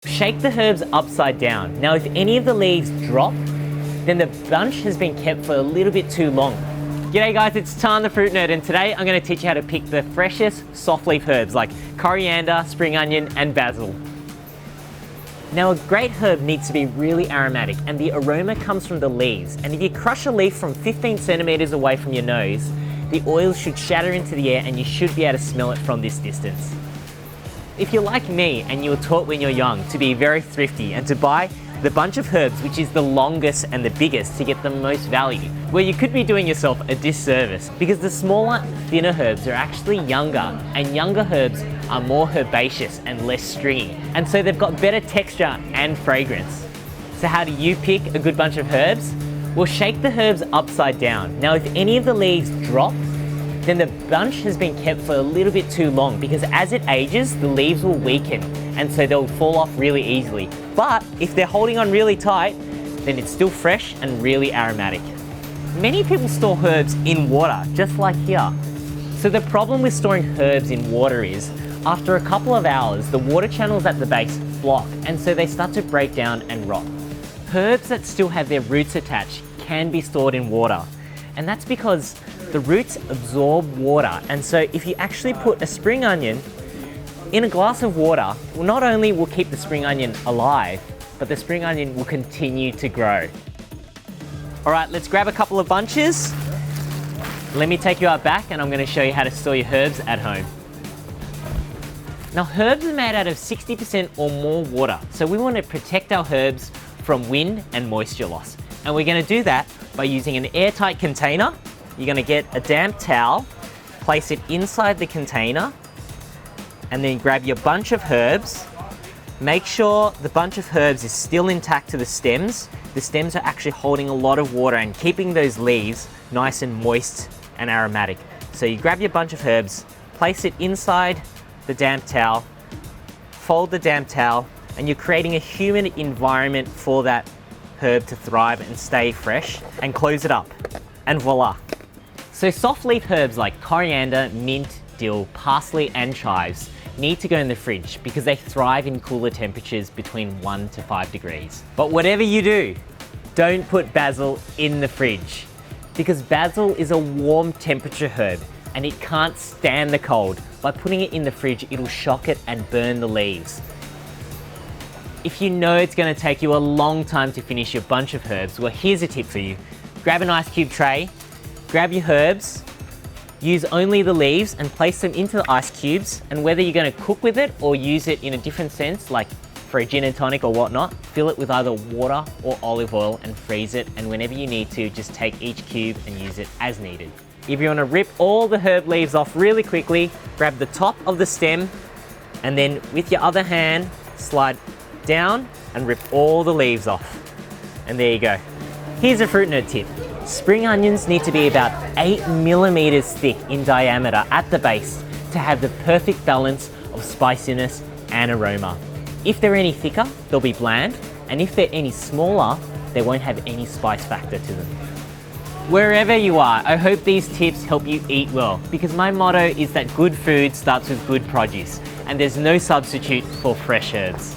Shake the herbs upside down. Now if any of the leaves drop, then the bunch has been kept for a little bit too long. G'day guys, it's Tan the Fruit Nerd, and today I'm going to teach you how to pick the freshest soft leaf herbs like coriander, spring onion and basil. Now a great herb needs to be really aromatic, and the aroma comes from the leaves, and if you crush a leaf from 15 centimeters away from your nose, the oil should shatter into the air and you should be able to smell it from this distance. If you're like me and you were taught when you're young to be very thrifty and to buy the bunch of herbs which is the longest and the biggest to get the most value, well, you could be doing yourself a disservice, because the smaller, thinner herbs are actually younger, and younger herbs are more herbaceous and less stringy, and so they've got better texture and fragrance. So how do you pick a good bunch of herbs? Well, shake the herbs upside down. Now if any of the leaves drop, then the bunch has been kept for a little bit too long, because as it ages, the leaves will weaken and so they'll fall off really easily. But if they're holding on really tight, then it's still fresh and really aromatic. Many people store herbs in water, just like here. So the problem with storing herbs in water is, after a couple of hours, the water channels at the base block, and so they start to break down and rot. Herbs that still have their roots attached can be stored in water, and that's because the roots absorb water, and so if you actually put a spring onion in a glass of water, well, not only will keep the spring onion alive, but the spring onion will continue to grow. All right, let's grab a couple of bunches. Let me take you out back and I'm going to show you how to store your herbs at home. Now, herbs are made out of 60% or more water, so we want to protect our herbs from wind and moisture loss. And we're going to do that by using an airtight container. You're going to get a damp towel, place it inside the container, and then grab your bunch of herbs. Make sure the bunch of herbs is still intact to the stems. The stems are actually holding a lot of water and keeping those leaves nice and moist and aromatic. So you grab your bunch of herbs, place it inside the damp towel, fold the damp towel, and you're creating a humid environment for that herb to thrive and stay fresh, and close it up, and voila. So soft leaf herbs like coriander, mint, dill, parsley and chives need to go in the fridge because they thrive in cooler temperatures between 1 to 5 degrees. But whatever you do, don't put basil in the fridge, because basil is a warm temperature herb and it can't stand the cold. By putting it in the fridge, it'll shock it and burn the leaves. If you know it's going to take you a long time to finish your bunch of herbs, well, here's a tip for you. Grab an ice cube tray, grab your herbs, use only the leaves and place them into the ice cubes, and whether you're going to cook with it or use it in a different sense, like for a gin and tonic or whatnot, fill it with either water or olive oil and freeze it, and whenever you need to, just take each cube and use it as needed. If you want to rip all the herb leaves off really quickly, grab the top of the stem and then with your other hand, slide down and rip all the leaves off. And there you go. Here's a fruit nerd tip. Spring onions need to be about 8 millimeters thick in diameter at the base to have the perfect balance of spiciness and aroma. If they're any thicker, they'll be bland, and if they're any smaller, they won't have any spice factor to them. Wherever you are, I hope these tips help you eat well, because my motto is that good food starts with good produce, and there's no substitute for fresh herbs.